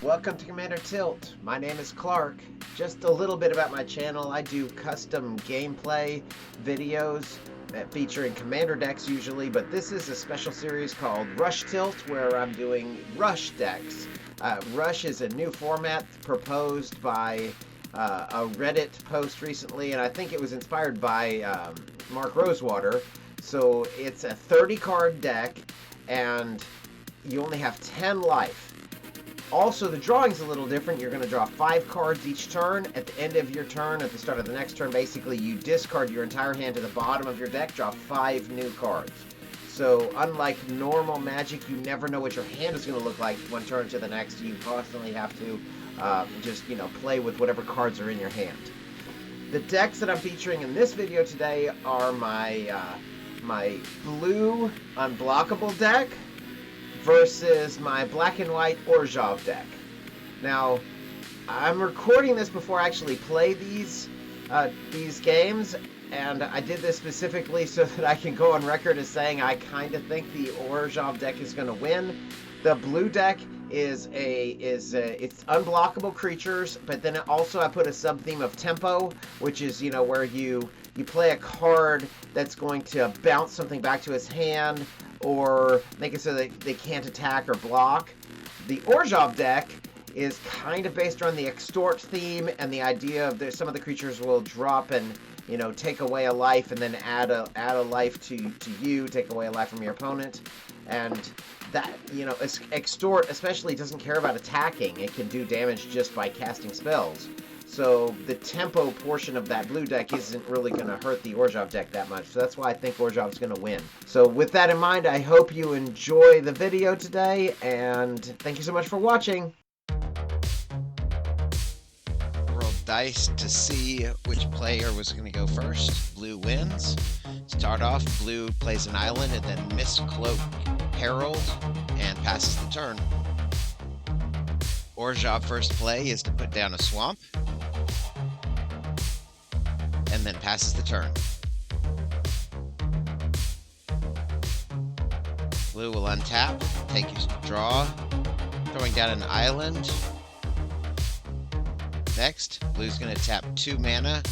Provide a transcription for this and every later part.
Welcome to Commander Tilt. My name is Clark. Just a little bit about my channel. I do custom gameplay videos featuring commander decks usually, but this is a special series called Rush Tilt where I'm doing Rush decks. Rush is a new format proposed by a Reddit post recently, and I think it was inspired by Mark Rosewater. So it's a 30 card deck and you only have 10 life. Also, the drawing's a little different. You're going to draw 5 cards each turn. At the end of your turn, at the start of the next turn, basically, you discard your entire hand to the bottom of your deck, draw 5 new cards. So, unlike normal Magic, you never know what your hand is going to look like one turn to the next. You constantly have to play with whatever cards are in your hand. The decks that I'm featuring in this video today are my blue Unblockable deck versus my black and white Orzhov deck. Now, I'm recording this before I actually play these games, and I did this specifically so that I can go on record as saying I kind of think the Orzhov deck is going to win. The blue deck it's unblockable creatures, but then also I put a sub-theme of tempo, which is, where you play a card that's going to bounce something back to his hand, or make it so that they can't attack or block. The Orzhov deck is kind of based on the Extort theme and the idea of some of the creatures will drop and take away a life and then add a life to you, take away a life from your opponent. And that, Extort especially doesn't care about attacking. It can do damage just by casting spells. So the tempo portion of that blue deck isn't really going to hurt the Orzhov deck that much. So that's why I think Orzhov is going to win. So with that in mind, I hope you enjoy the video today, and thank you so much for watching. Roll dice to see which player was going to go first. Blue wins. Start off, blue plays an island and then Mistcloak Herald and passes the turn. Orzhov first play is to put down a swamp and then passes the turn. Blue will untap, take his draw, throwing down an island. Next, blue's going to tap 2 mana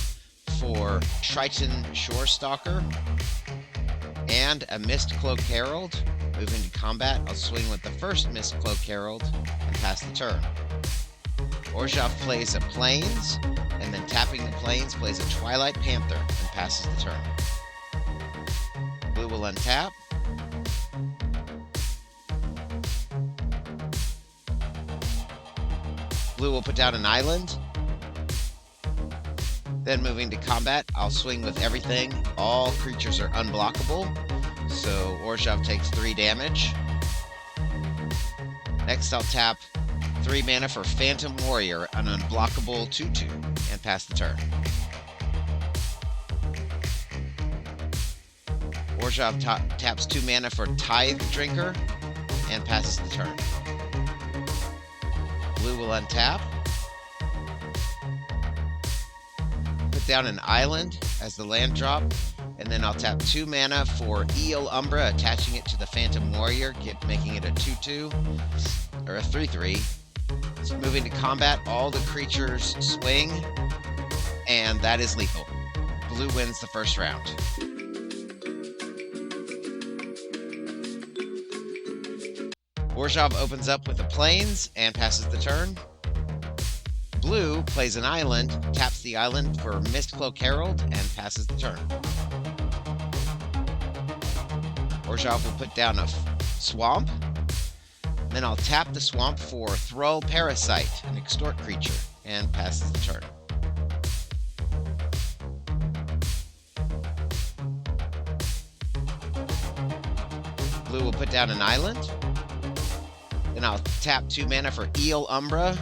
for Triton Shorestalker and a Mistcloak Herald. Move into combat, I'll swing with the first Mistcloak Herald and pass the turn. Orzhov plays a Plains, and then tapping the Plains plays a Twilight Panther and passes the turn. Blue will untap. Blue will put down an island. Then moving to combat, I'll swing with everything. All creatures are unblockable, so Orzhov takes 3 damage. Next, I'll tap 3 mana for Phantom Warrior, an unblockable 2/2, and pass the turn. Orzhov taps 2 mana for Tithe Drinker and passes the turn. Blue will untap. Put down an island as the land drop, and then I'll tap 2 mana for Eel Umbra, attaching it to the Phantom Warrior, making it a 2/2, or a 3/3. So moving to combat, all the creatures swing, and that is lethal. Blue wins the first round. Orzhov opens up with the Plains and passes the turn. Blue plays an island, taps the island for Mistcloak Herald, and passes the turn. Orzhov will put down a swamp. Then I'll tap the swamp for Thrall Parasite, an Extort creature, and passes the turn. Blue will put down an island. Then I'll tap 2 mana for Eel Umbra,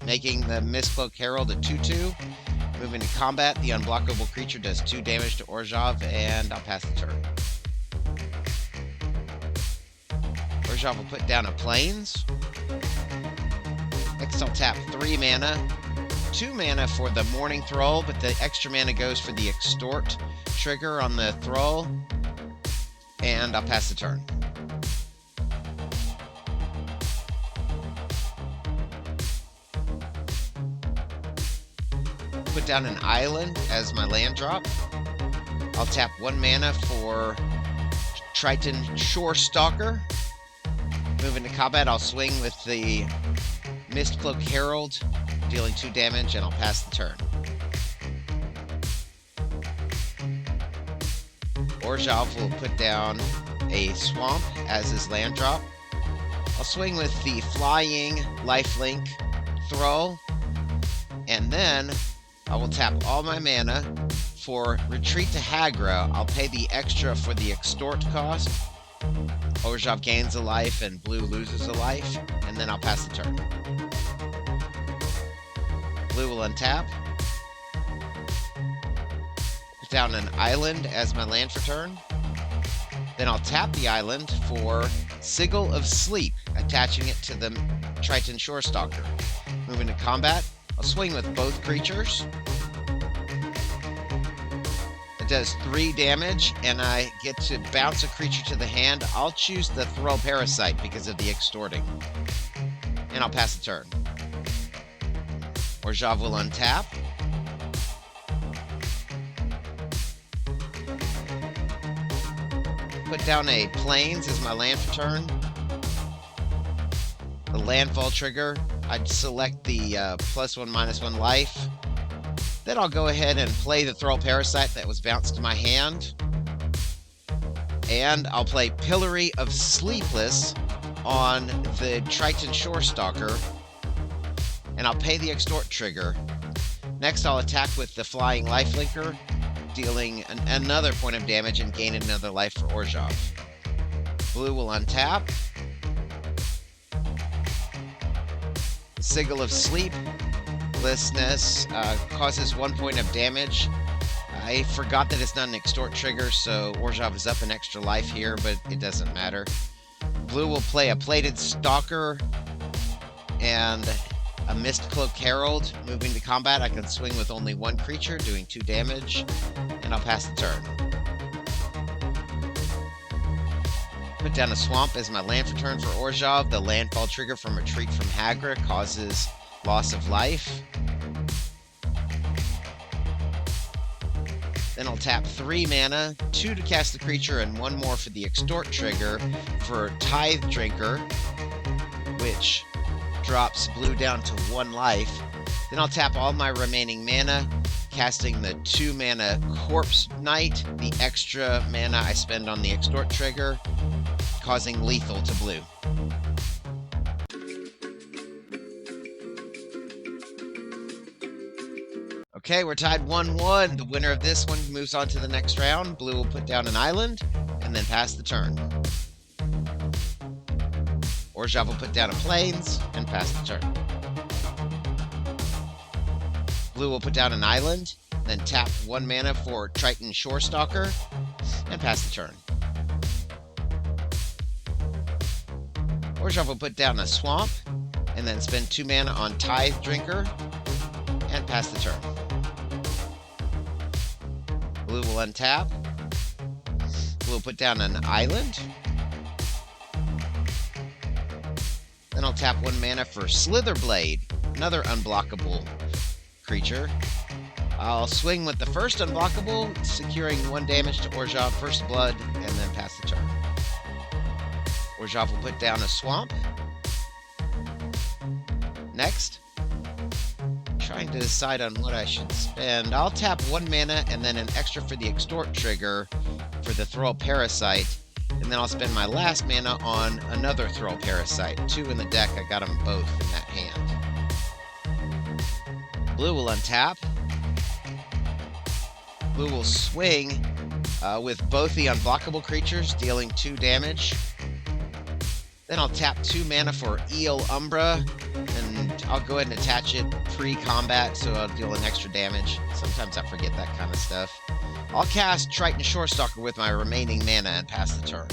making the Mistcloak Herald a 2/2. Moving to combat, the unblockable creature does 2 damage to Orzhov, and I'll pass the turn. Orzhov will put down a Plains. Next, I'll tap 3 mana, 2 mana for the Morning Thrall, but the extra mana goes for the Extort trigger on the Thrall, and I'll pass the turn. put down an island as my land drop. I'll tap 1 mana for Triton Shore Stalker. Move into combat, I'll swing with the Mistcloak Herald, dealing 2 damage, and I'll pass the turn. Orzhov will put down a swamp as his land drop. I'll swing with the flying lifelink Thrall, and then I will tap all my mana for Retreat to Hagra. I'll pay the extra for the Extort cost. Orzhov gains a life and blue loses a life, and then I'll pass the turn. Blue will untap. Put down an island as my land for turn. Then I'll tap the island for Sigil of Sleep, attaching it to the Triton Shore Stalker. Moving to combat, I'll swing with both creatures. It does 3 damage, and I get to bounce a creature to the hand. I'll choose the Thrall Parasite because of the extorting. And I'll pass the turn. Orzhov will untap. Put down a Plains as my land for turn. The landfall trigger, I'd select the +1/-1 life. Then I'll go ahead and play the Thrall Parasite that was bounced to my hand. And I'll play Pillory of Sleepless on the Triton Shore Stalker. And I'll pay the Extort trigger. Next, I'll attack with the Flying Lifelinker, dealing another point of damage and gain another life for Orzhov. Blue will untap. Sigil of Sleeplessness causes 1 point of damage. I forgot that it's not an Extort trigger, so Orzhov is up an extra life here, but it doesn't matter. Blue will play a Plated Stalker and a Mistcloak Herald. Moving to combat, I can swing with only 1 creature, doing 2 damage, and I'll pass the turn. Put down a swamp as my land for turn for Orzhov. The landfall trigger from Retreat from Hagra causes loss of life. Then I'll tap 3 mana, 2 to cast the creature, and 1 more for the Extort trigger for Tithe Drinker, which drops blue down to 1 life. Then I'll tap all my remaining mana, casting the 2 mana Corpse Knight, the extra mana I spend on the Extort trigger, causing lethal to blue. Okay, we're tied 1-1. The winner of this one moves on to the next round. Blue will put down an island and then pass the turn. Orzhov will put down a Plains and pass the turn. Blue will put down an island, then tap 1 mana for Triton Shore Stalker and pass the turn. Orzhov will put down a swamp and then spend 2 mana on Tithe Drinker and pass the turn. Blue will untap. Blue will put down an island. Then I'll tap 1 mana for Slitherblade, another unblockable creature. I'll swing with the first unblockable, securing 1 damage to Orzhov, First Blood, and then pass the turn. Orzhov will put down a swamp. Next, trying to decide on what I should spend. I'll tap 1 mana and then an extra for the Extort trigger for the Thrall Parasite, and then I'll spend my last mana on another Thrall Parasite. 2 in the deck, I got them both in that hand. Blue will untap. Blue will swing with both the unblockable creatures, dealing 2 damage. Then I'll tap 2 mana for Eel Umbra, and I'll go ahead and attach it pre-combat, so I'll deal an extra damage. Sometimes I forget that kind of stuff. I'll cast Triton Shore Stalker with my remaining mana and pass the turn.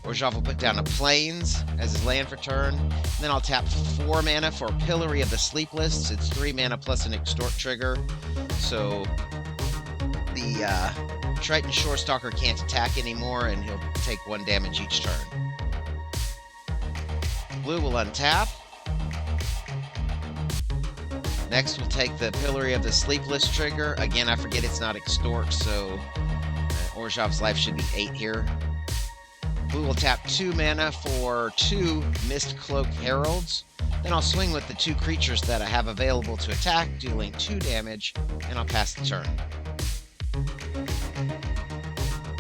Orzhov will put down a Plains as his land for turn. And then I'll tap 4 mana for Pillory of the Sleepless. It's 3 mana plus an Extort trigger. So the Triton Shore Stalker can't attack anymore, and he'll take 1 damage each turn. Blue will untap. Next, we'll take the Pillory of the Sleepless trigger. Again, I forget it's not Extort, so Orzhov's life should be 8 here. Blue will tap 2 mana for 2 Mist Cloak Heralds. Then I'll swing with the 2 creatures that I have available to attack, dealing 2 damage, and I'll pass the turn.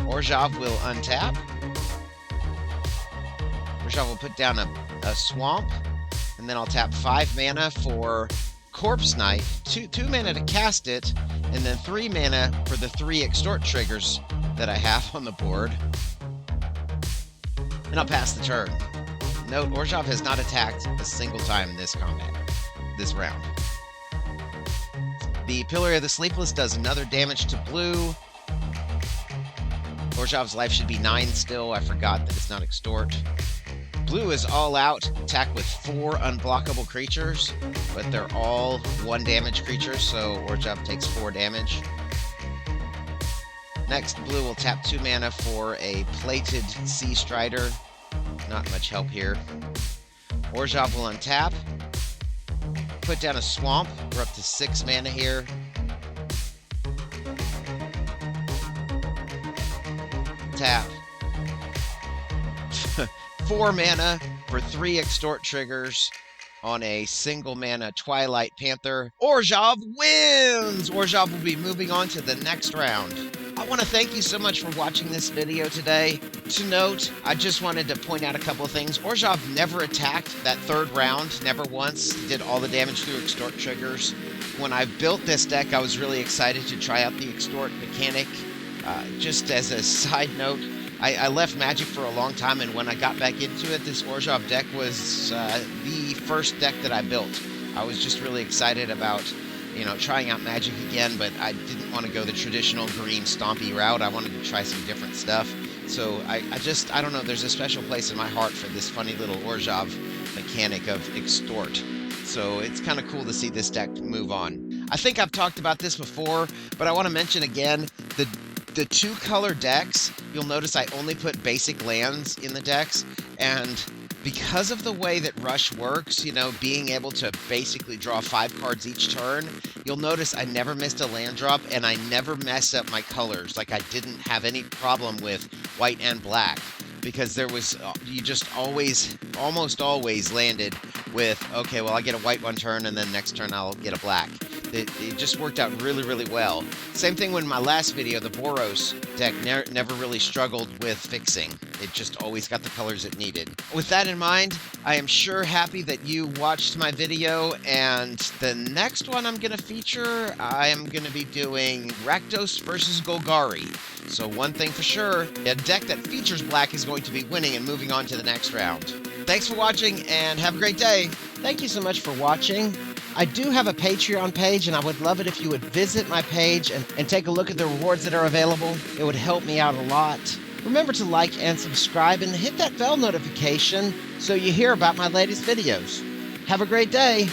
Orzhov will untap. Orzhov will put down a swamp, and then I'll tap 5 mana for Corpse Knight, 2 mana to cast it, and then 3 mana for the 3 Extort triggers that I have on the board. And I'll pass the turn. Note, Orzhov has not attacked a single time in this combat, this round. The Pillar of the Sleepless does another damage to blue. Orzhov's life should be 9 still. I forgot that it's not Extort. Blue is all out, attack with 4 unblockable creatures, but they're all 1 damage creatures, so Orzhov takes 4 damage. Next, blue will tap 2 mana for a Plated Sea Strider. Not much help here. Orzhov will untap. Put down a swamp. We're up to 6 mana here. Tap. 4 mana for 3 Extort triggers on a single mana Twilight Panther. Orzhov wins! Orzhov will be moving on to the next round. I want to thank you so much for watching this video today. To note, I just wanted to point out a couple of things. Orzhov never attacked that 3rd round, never once. He did all the damage through Extort triggers. When I built this deck, I was really excited to try out the Extort mechanic. Just as a side note, I left Magic for a long time, and when I got back into it, this Orzhov deck was the first deck that I built. I was just really excited about, trying out Magic again, but I didn't want to go the traditional green stompy route. I wanted to try some different stuff. So I don't know, there's a special place in my heart for this funny little Orzhov mechanic of Extort. So it's kind of cool to see this deck move on. I think I've talked about this before, but I want to mention again, the 2-color decks, you'll notice I only put basic lands in the decks, and because of the way that Rush works, being able to basically draw 5 cards each turn, you'll notice I never missed a land drop, and I never mess up my colors. Like, I didn't have any problem with white and black, because you just almost always landed with, okay, well, I get a white one turn, and then next turn I'll get a black. It just worked out really, really well. Same thing when my last video, the Boros deck never really struggled with fixing. It just always got the colors it needed. With that in mind, I am sure happy that you watched my video, and the next one I'm going to feature, I am going to be doing Rakdos versus Golgari. So one thing for sure, a deck that features black is going to be winning and moving on to the next round. Thanks for watching, and have a great day. Thank you so much for watching. I do have a Patreon page, and I would love it if you would visit my page and take a look at the rewards that are available. It would help me out a lot. Remember to like and subscribe and hit that bell notification so you hear about my latest videos. Have a great day.